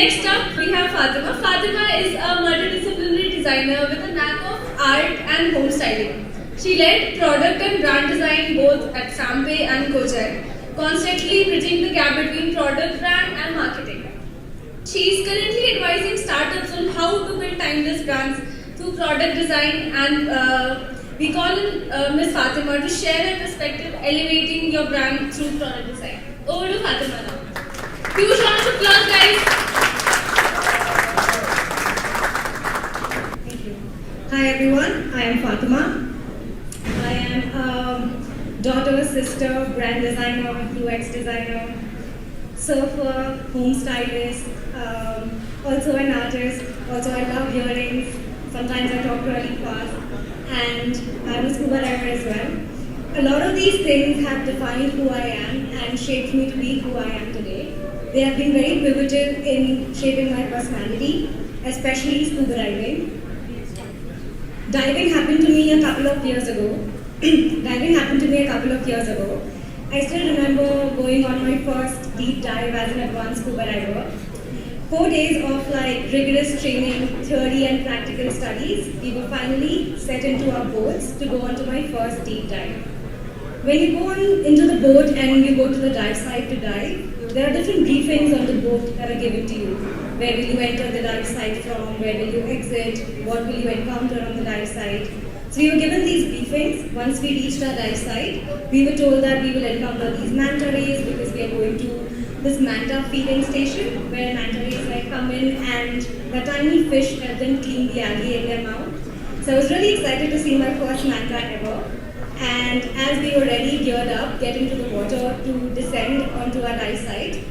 Next up, we have Fatima. Fatima is a multidisciplinary designer with a knack of art and home styling. She led product and brand design both at Sampe and Kojak, constantly bridging the gap between product, brand, and marketing. She is currently advising startups on how to build timeless brands through product design, and we call in Miss Fatima to share her perspective, elevating your brand through product design. Over to Fatima now. Huge round of applause, guys. Thank you. Hi everyone, I am Fatema. I am daughter, sister, brand designer, UX designer, surfer, home stylist, also an artist. Also, I love earrings. Sometimes I talk really fast, and I'm a scuba diver as well. A lot of these things have defined who I am and shaped me to be who I am today. They have been very pivotal in shaping my personality, especially scuba diving. Diving happened to me a couple of years ago. I still remember going on my first deep dive as an advanced scuba diver. 4 days of rigorous training, theory and practical studies, we were finally set into our boats to go on to my first deep dive. When you go into the boat and you go to the dive site to dive, there are different briefings on the boat that are given to you. Where will you enter the dive site from? Where will you exit? What will you encounter on the dive site? So we were given these briefings. Once we reached our dive site, we were told that we will encounter these manta rays because we are going to this manta feeding station where manta rays come in and the tiny fish help them clean the algae in their mouth. So I was really excited to see my first manta ever. And as we were ready, geared up, getting to the water to descend onto our dive site,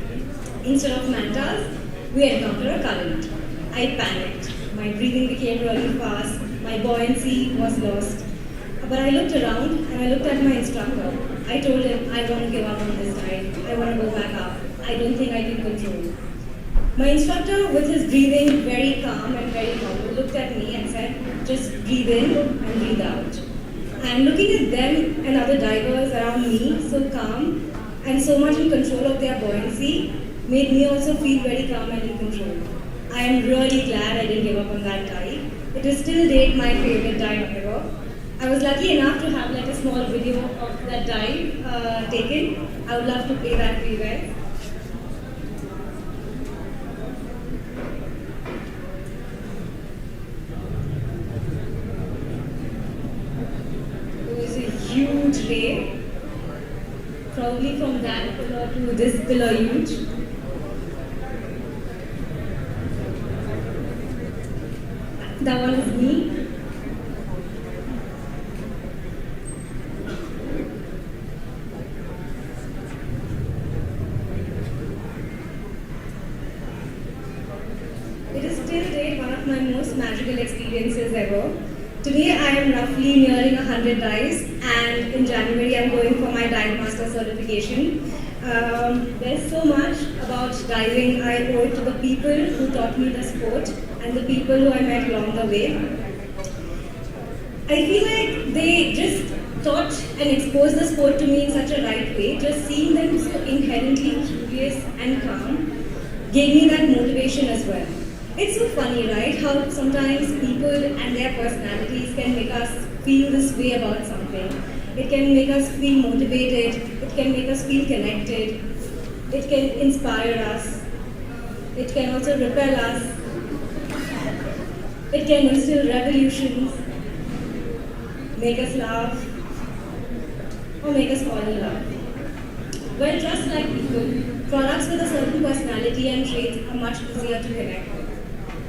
instead of mantas, we encountered a current. I panicked. My breathing became really fast. My buoyancy was lost. But I looked around and I looked at my instructor. I told him, I want to give up on this dive. I want to go back up. I don't think I can control. My instructor, with his breathing very calm and very humble, looked at me and said, just breathe in and breathe out. And looking at them and other divers around me, so calm and so much in control of their buoyancy, made me also feel very calm and in control. I am really glad I didn't give up on that dive. It is still date my favorite dive ever. I was lucky enough to have a small video of that dive taken. I would love to play that for you guys. Huge ray, probably from that pillar to this pillar huge. That one is me. It is till date one of my most magical experiences ever. Today I am roughly nearing 100 dives, and in January I am going for my dive master certification. There's so much about diving I owe it to the people who taught me the sport and the people who I met along the way. I feel like they just taught and exposed the sport to me in such a right way. Just seeing them so inherently curious and calm gave me that motivation as well. It's so funny, right? How sometimes people and their personalities can make us feel this way about something. It can make us feel motivated. It can make us feel connected. It can inspire us. It can also repel us. It can instill revolutions, make us laugh, or make us fall in love. Well, just like people, products with a certain personality and traits are much easier to connect with.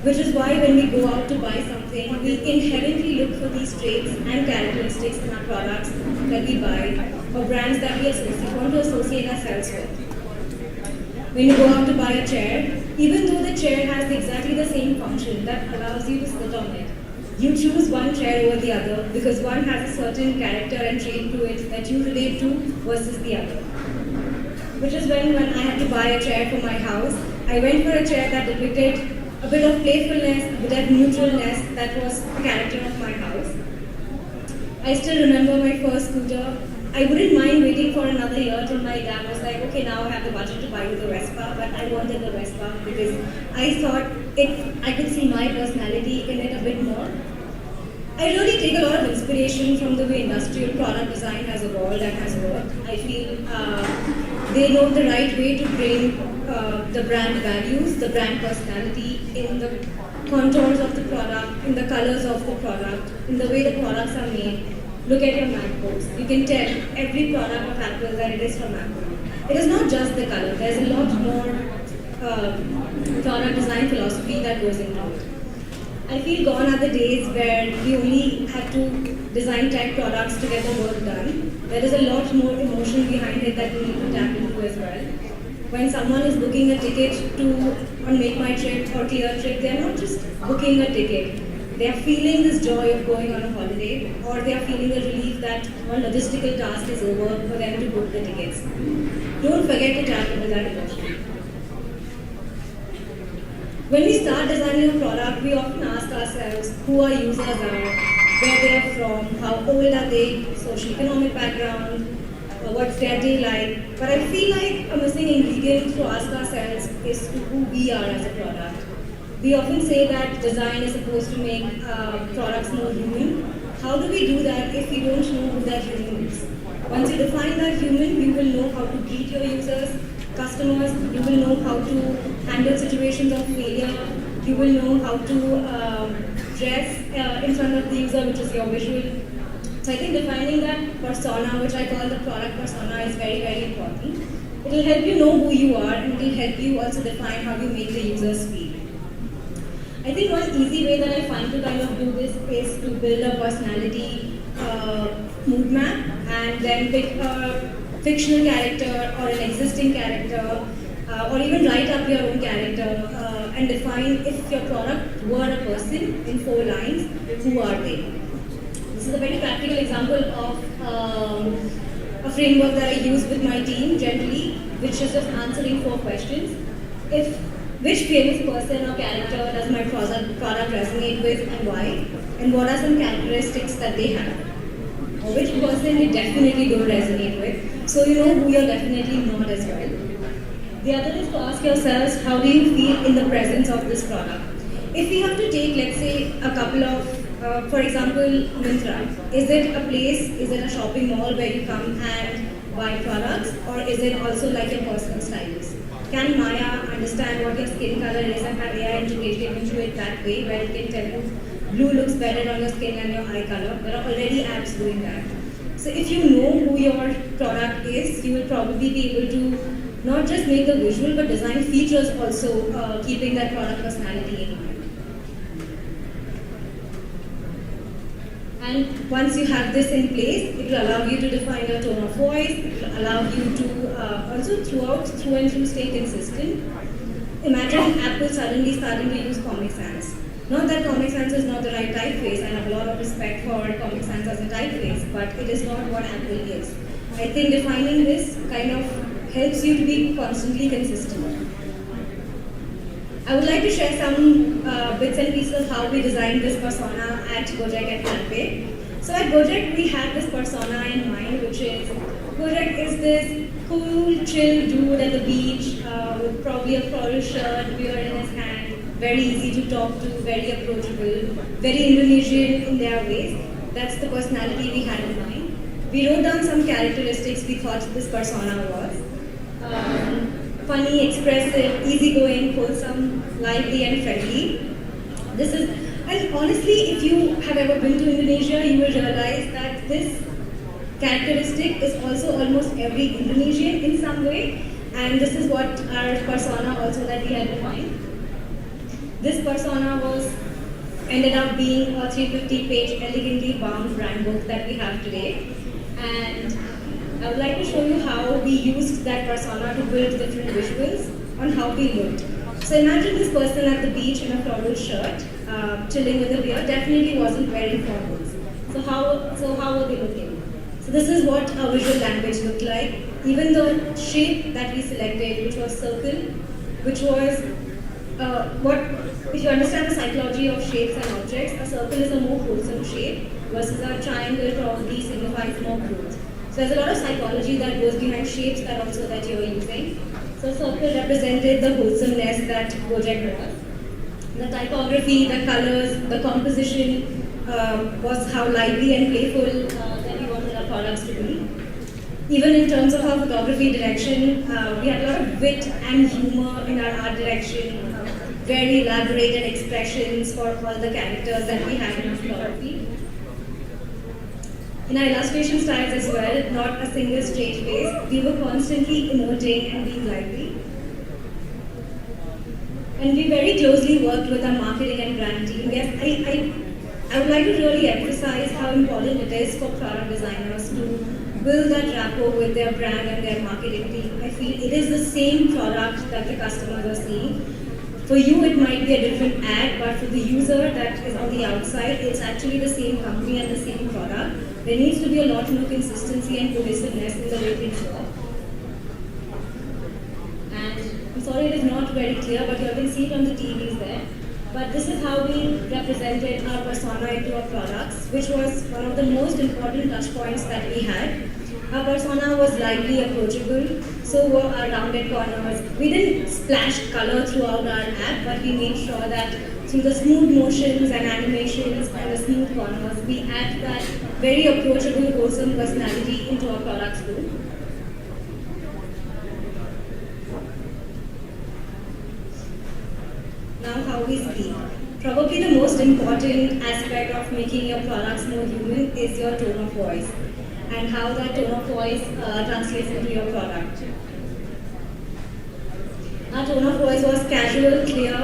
Which is why when we go out to buy something, we inherently look for these traits and characteristics in our products that we buy or brands that we want to associate ourselves with. When you go out to buy a chair, even though the chair has exactly the same function that allows you to sit on it, you choose one chair over the other because one has a certain character and trait to it that you relate to versus the other. Which is when I had to buy a chair for my house, I went for a chair that depicted a bit of playfulness, a bit of neutralness that was the character of my house. I still remember my first scooter I wouldn't mind waiting for another year till my dad was like, okay, now I have the budget to buy you the Vespa, but I wanted the Vespa because I thought I could see my personality in it a bit more. I really take a lot of inspiration from the way industrial product design has evolved and has worked. I feel they know the right way to bring the brand values, the brand personality in the contours of the product, in the colors of the product, in the way the products are made. Look at your MacBooks. You can tell every product of Apple that it is from Apple. It is not just the color. There's a lot more product design philosophy that goes into it. I feel gone are the days where we only had to design tech products to get the work done. There is a lot more emotion behind it that we need to tap into as well. When someone is booking a ticket to on Make My Trip or Clear Trip, they are not just booking a ticket. They are feeling this joy of going on a holiday, or they are feeling the relief that one logistical task is over for them to book the tickets. Don't forget to tap into that emotion. When we start designing a product, we often ask ourselves who our users are, where they are from, how old are they, socioeconomic background, what's their day like. But I feel like a missing ingredient to ask ourselves is to who we are as a product. We often say that design is supposed to make products more human. How do we do that if we don't know who that human is? Once you define that human, you will know how to greet your users, customers, you will know how to handle situations of failure, you will know how to dress in front of the user, which is your visual. So I think defining that persona, which I call the product persona, is very, very important. It will help you know who you are, and it will help you also define how you make the users feel. I think one easy way that I find to kind of do this is to build a personality mood map and then pick a fictional character or an existing character or even write up your own character and define if your product were a person in 4 lines, who are they? This is a very practical example of a framework that I use with my team generally, which is just answering 4 questions. Which famous person or character does my product resonate with and why? And what are some characteristics that they have? Or which person you definitely don't resonate with, so you know who you're definitely not as well. The other is to ask yourselves, how do you feel in the presence of this product? If we have to take, let's say, a couple of, for example, Myntra, is it a place, is it a shopping mall where you come and buy products, or is it also like your personal stylist? Can Maya understand what your skin color is and have AI integrated into it that way, where it can tell you blue looks better on your skin than your eye color? There are already apps doing that. So if you know who your product is, you will probably be able to not just make the visual, but design features also keeping that product personality in mind. And once you have this in place, it will allow you to define your tone of voice, it will allow you to also through and through stay consistent. Imagine Apple suddenly starting to use Comic Sans. Not that Comic Sans is not the right typeface, I have a lot of respect for Comic Sans as a typeface, but it is not what Apple is. I think defining this kind of helps you to be constantly consistent. I would like to share some bits and pieces of how we designed this persona at Gojek and Taipei. So at Gojek, we had this persona in mind, which is, Gojek is this cool, chill dude at the beach with probably a floral shirt, beer in his hand, very easy to talk to, very approachable, very Indonesian in their ways. That's the personality we had in mind. We wrote down some characteristics we thought this persona was. Funny, expressive, easygoing, wholesome, lively and friendly. And honestly, if you have ever been to Indonesia, you will realize that this characteristic is also almost every Indonesian in some way, and this is what our persona also that we had in mind. This persona ended up being a 350-page elegantly bound brand book that we have today, and I would like to show you how we used that persona to build different visuals on how we looked. So imagine this person at the beach in a floral shirt, chilling with a beer, definitely wasn't wearing formals. So how were they looking? So this is what our visual language looked like. Even the shape that we selected, which was circle, which was if you understand the psychology of shapes and objects, a circle is a more wholesome shape versus a triangle probably signifies more growth. So there's a lot of psychology that goes behind shapes that you're using. So circle represented the wholesomeness that Gojek was. The typography, the colors, the composition was how lively and playful that we wanted our products to be. Even in terms of our photography direction, we had a lot of wit and humor in our art direction, very elaborated expressions for all the characters that we had in our photography. In our illustration styles as well, not a single straight face, we were constantly emoting and being lively. And we very closely worked with our marketing and brand team. Yes, I would like to really emphasize how important it is for product designers to build that rapport with their brand and their marketing team. I feel it is the same product that the customers are seeing. For you, it might be a different ad, but for the user that is on the outside, it's actually the same company and the same product. There needs to be a lot more consistency and cohesiveness in the way things work. And I'm sorry it is not very clear, but you can see it on the TVs there. But this is how we represented our persona into our products, which was one of the most important touch points that we had. Our persona was lively, approachable, so were our rounded corners. We didn't splash color throughout our app, but we made sure that through the smooth motions and animations and the smooth corners, we add that very approachable, wholesome personality into our products too. Now how we speak. Probably the most important aspect of making your products more human is your tone of voice and how that tone of voice translates into your product. Our tone of voice was casual, clear,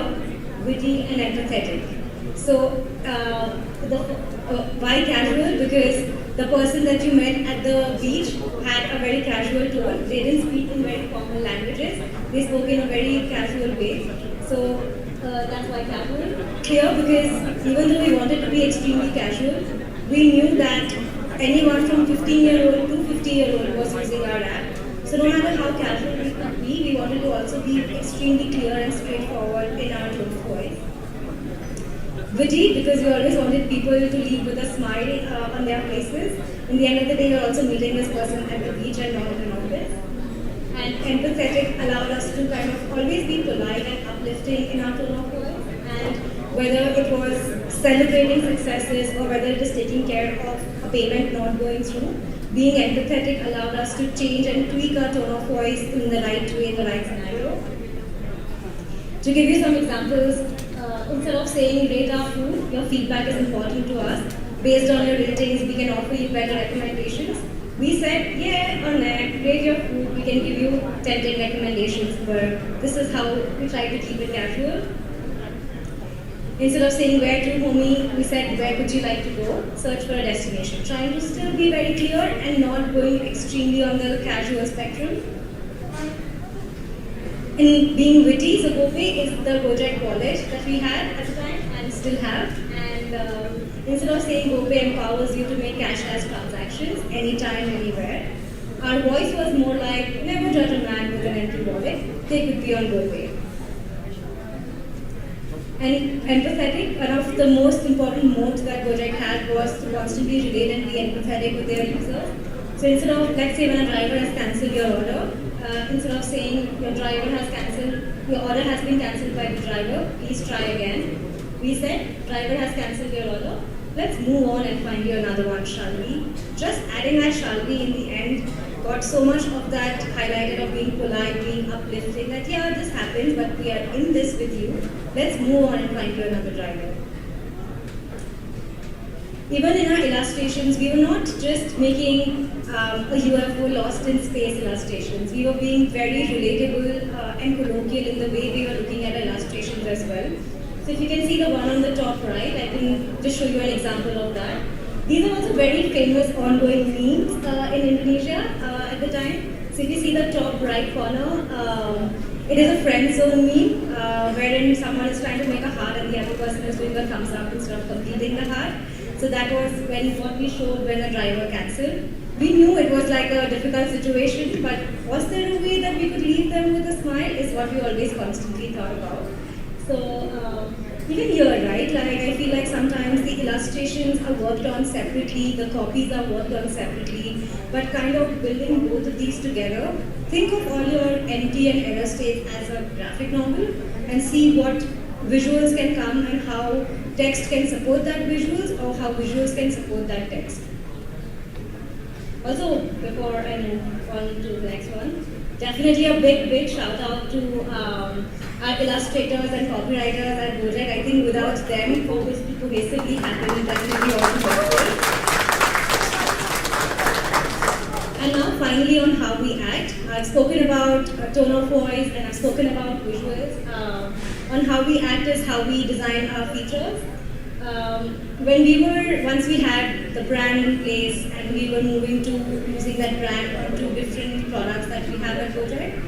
witty and empathetic. So why casual? Because the person that you met at the beach had a very casual tone. They didn't speak in very formal languages. They spoke in a very casual way. So that's why casual. Clear because even though we wanted to be extremely casual, we knew that anyone from 15-year-old to 50-year-old was using our app. So no matter how casual we could be, we wanted to also be extremely clear and straightforward in our tone of voice. Witty, because we always wanted people to leave with a smile on their faces. In the end of the day, you're also meeting this person at the beach and not in an office. And empathetic allowed us to kind of always be polite and uplifting in our tone of voice. And whether it was celebrating successes or whether it is taking care of a payment not going through, being empathetic allowed us to change and tweak our tone of voice in the right way, in the right scenario. To give you some examples, instead of saying rate our food, your feedback is important to us. Based on your ratings, we can offer you better recommendations. We said, yeah or nah, rate your food, we can give you 10 recommendations, but this is how we try to keep it casual. Instead of saying where to, homie, we said where would you like to go? Search for a destination. Trying to still be very clear and not going extremely on the casual spectrum. In being witty, so GoPay is the Gojek wallet that we had at the time and still have. And instead of saying GoPay empowers you to make cashless transactions anytime, anywhere, our voice was more like never judge a man with an empty wallet. They could be on GoPay. And empathetic, one of the most important modes that Gojek had was to constantly relate and be empathetic with their users. So instead of, let's say when a driver has cancelled your order, instead of saying your order has been cancelled by the driver, please try again. We said, driver has cancelled your order, let's move on and find you another one, shall we? Just adding that shall we in the end got so much of that highlighted of being polite, being uplifting, that yeah, this happens, but we are in this with you. Let's move on and find you another driver. Even in our illustrations, we were not just making a UFO lost in space illustrations. We were being very relatable and colloquial in the way we were looking at illustrations as well. So if you can see the one on the top right, I can just show you an example of that. These are also very famous ongoing memes in Indonesia at the time. So if you see the top right corner, it is a friend zone meme wherein someone is trying to make a heart and the other person is doing a thumbs up instead of completing the heart. So that was what we showed when the driver cancelled. We knew it was like a difficult situation, but was there a way that we could leave them with a smile is what we always constantly thought about. So Even here, right? Like I feel like sometimes the illustrations are worked on separately, the copies are worked on separately, but kind of building both of these together. Think of all your empty and error states as a graphic novel and see what visuals can come and how text can support that visuals or how visuals can support that text. Also, before I move on to the next one, definitely a big shout out to our illustrators and copywriters at Gojek. I think without them, cohesively happening, definitely also possible. And now finally on how we act. I've spoken about tone of voice and I've spoken about visuals. On how we act is how we design our features. Once we had the brand in place and we were moving to using that brand onto different products that we have at Gojek,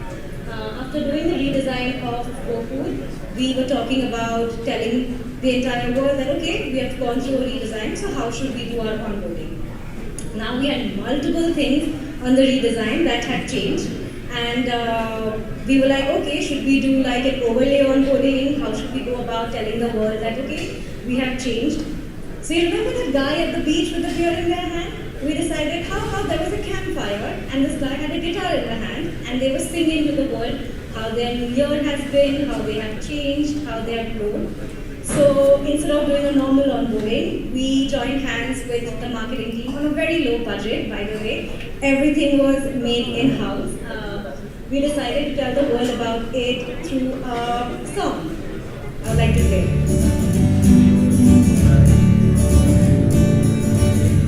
after doing the redesign of GoFood, we were talking about telling the entire world that okay, we have gone through a redesign, so how should we do our onboarding? Now we had multiple things on the redesign that had changed, and we were like, okay, should we do like an overlay onboarding? How should we go about telling the world that okay, we have changed? So you remember that guy at the beach with the beer in their hand? We decided how there was a campfire and this guy had a guitar in the hand and they were singing to the world how their new year has been, how they have changed, how they have grown. So instead of doing a normal onboarding, we joined hands with the marketing team on a very low budget, by the way. Everything was made in-house. We decided to tell the world about it through a song. I would like to play.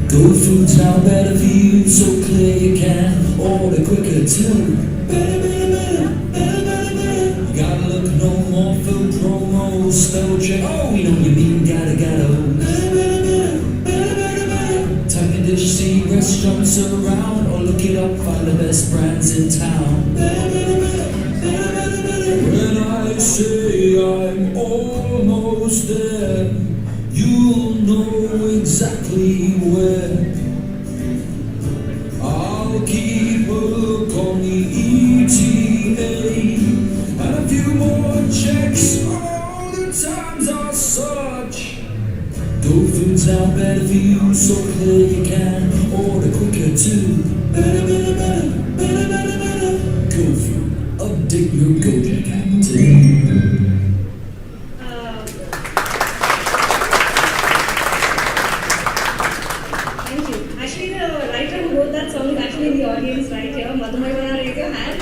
GoFood's now better for you, so clear you can order quicker too. Better, better, better, better, better. You gotta look no more for promos, spell check. Oh, we know you mean gotta. Better, better, better, better, better. Type in dish, see restaurants around, or look it up, find the best brands in town. Better, better, better, better, better, better. When I say I'm almost there, you'll know exactly where. I'll keep a look on the ETA and a few more checks. All the times are such. GoFood's now better for you, so clear you can order quicker too. Better, better, better, better, better, better. GoFood, update your Gojek app today. In the audience right here, Madhumay, wanna raise your hand?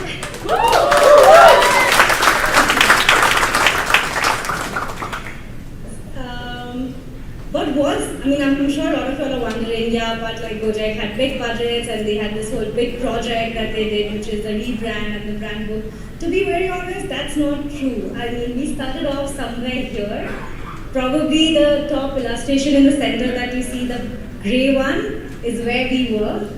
I'm sure a lot of you are wondering, yeah, but like Gojek had big budgets and they had this whole big project that they did, which is the rebrand and the brand book. To be very honest, that's not true. I mean, we started off somewhere here. Probably the top illustration in the center that you see, the grey one, is where we were.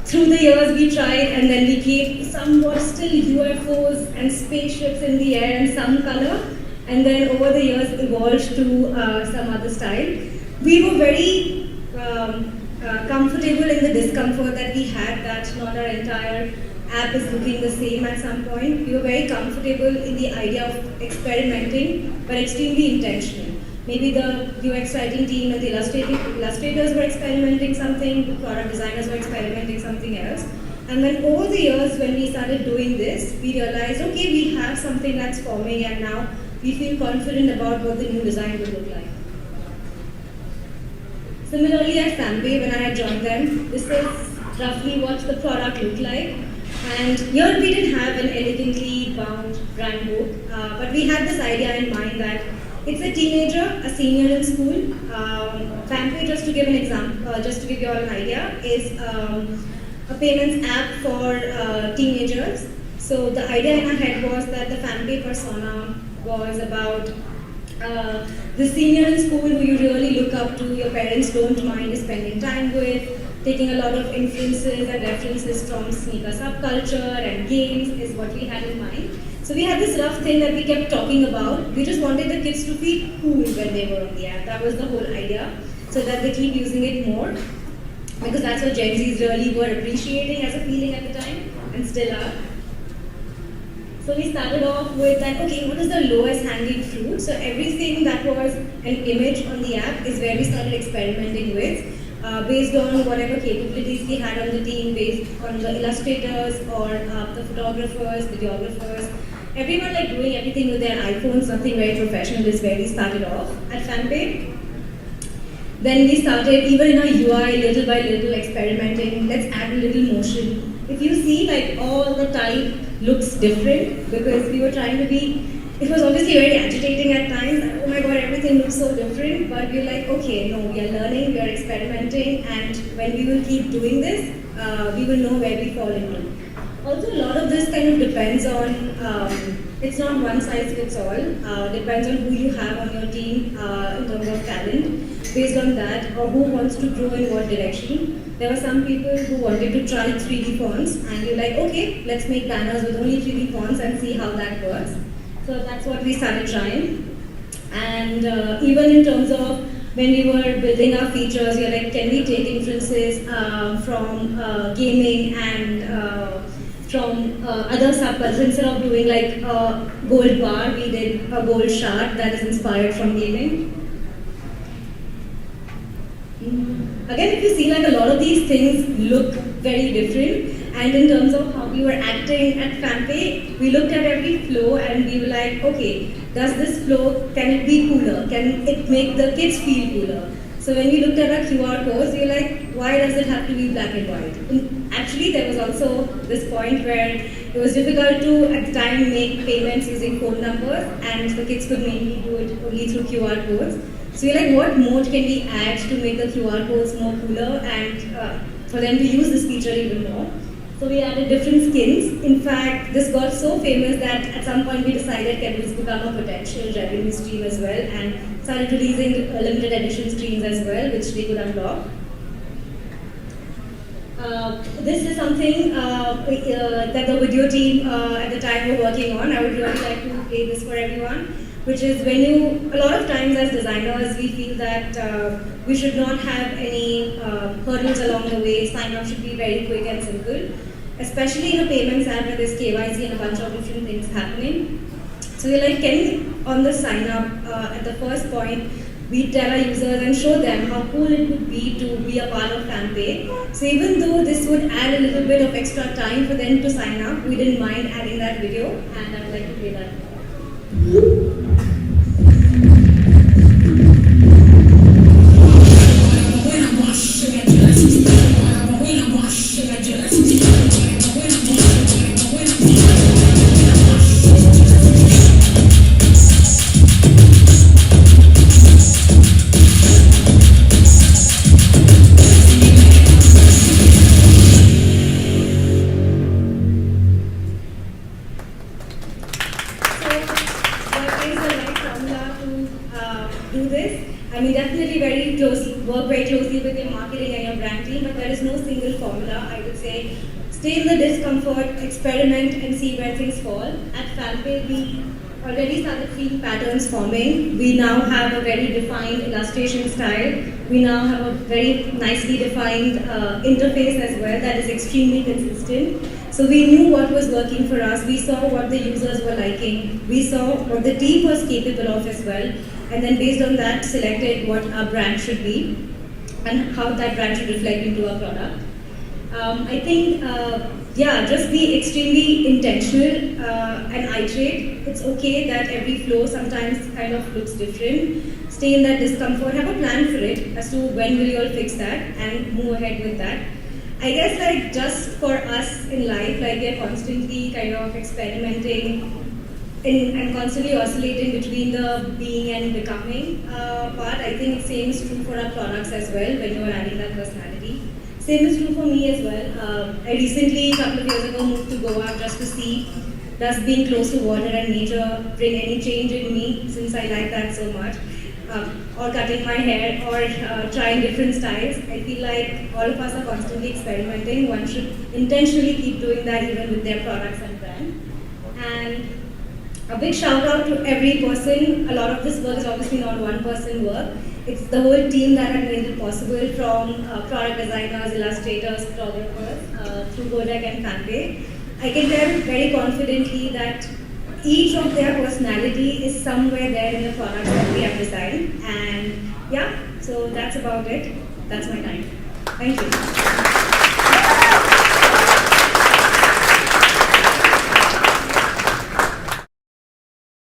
Through the years we tried and then we kept somewhat still UFOs and spaceships in the air and some color, and then over the years evolved to some other style. We were very comfortable in the discomfort that we had, that not our entire app is looking the same at some point. We were very comfortable in the idea of experimenting, but extremely intentional. Maybe the UX writing team and the illustrators were experimenting something, the product designers were experimenting something else. And then over the years when we started doing this, we realized, okay, we have something that's forming and now we feel confident about what the new design will look like. Similarly at Sampe, when I had joined them, this is roughly what the product looked like. And here we didn't have an elegantly bound brand book, but we had this idea in mind that it's a teenager, a senior in school. FamPay, just to give an example, just to give you all an idea, is a payments app for teenagers. So the idea in our head was that the FamPay persona was about the senior in school who you really look up to, your parents don't mind spending time with, taking a lot of influences and references from sneaker subculture and games is what we had in mind. So we had this rough thing that we kept talking about. We just wanted the kids to feel cool when they were on the app. That was the whole idea, so that they keep using it more. Because that's what Gen Zs really were appreciating as a feeling at the time, and still are. So we started off with that, okay, what is the lowest hanging fruit? So everything that was an image on the app is where we started experimenting with. Based on whatever capabilities we had on the team, based on the illustrators or the photographers, videographers, everyone like doing everything with their iPhones, nothing very professional is where we started off at FanPay. Then we started, even in our UI, little by little experimenting, let's add a little motion. If you see, like all the type looks different because we were trying to be, it was obviously very agitating at times, oh my god, everything looks so different, but we're like, okay, no, we are learning, we are experimenting, and when we will keep doing this, we will know where we fall into. Also, a lot of this kind of depends on, it's not one size fits all, depends on who you have on your team in terms of talent. Based on that, or who wants to grow in what direction. There were some people who wanted to try 3D fonts, and you're like, okay, let's make banners with only 3D fonts and see how that works. So that's what we started trying. And even in terms of when we were building our features, we were like, can we take inferences from gaming and from other subcultures? Instead of doing like a gold bar, we did a gold shard that is inspired from gaming. Again, if you see, like a lot of these things look very different, and in terms of how we were acting at FanPay, we looked at every flow and we were like, okay, does this flow, can it be cooler? Can it make the kids feel cooler? So when we looked at our QR codes, we were like, why does it have to be black and white? And actually, there was also this point where it was difficult to, at the time, make payments using phone numbers, and the kids could mainly do it only through QR codes. So we're like, what mode can we add to make the QR codes more cooler and for them to use this feature even more? So we added different skins. In fact, this got so famous that at some point we decided can this become a potential revenue stream as well, and started releasing limited edition streams as well, which we could unlock. This is something that the video team at the time were working on. I would really like to play this for everyone. Which is when you, a lot of times as designers, we feel that we should not have any hurdles along the way. Sign up should be very quick and simple, especially in a payments app where there's KYC and a bunch of different things happening. So we're like, can we, on the sign up, at the first point, we tell our users and show them how cool it would be to be a part of FanPay. So even though this would add a little bit of extra time for them to sign up, we didn't mind adding that video, and I would like to play that. Do this. I mean, definitely very closely, work very closely with your marketing and your brand team, but there is no single formula. I would say stay in the discomfort, experiment, and see where things fall. At FanPay, we already started seeing patterns forming. We now have a very defined illustration style. We now have a very nicely defined interface as well that is extremely consistent. So we knew what was working for us. We saw what the users were liking. We saw what the team was capable of as well. And then based on that, selected what our brand should be and how that brand should reflect into our product. I think, just be extremely intentional and iterate. It's okay that every flow sometimes kind of looks different. Stay in that discomfort, have a plan for it as to when will you all fix that and move ahead with that. I guess like just for us in life, like we're constantly kind of experimenting and constantly oscillating between the being and becoming part. I think same is true for our products as well when you are adding that personality. Same is true for me as well. I recently, a couple of years ago, moved to Goa just to see does being close to water and nature bring any change in me, since I like that so much. Or cutting my hair or trying different styles. I feel like all of us are constantly experimenting. One should intentionally keep doing that even with their products and brand. And a big shout out to every person. A lot of this work is obviously not one person work. It's the whole team that had made it possible, from product designers, illustrators, photographers, through Gojek and FanPay. I can tell very confidently that each of their personality is somewhere there in the products that we have designed. And yeah, so that's about it. That's my time. Thank you.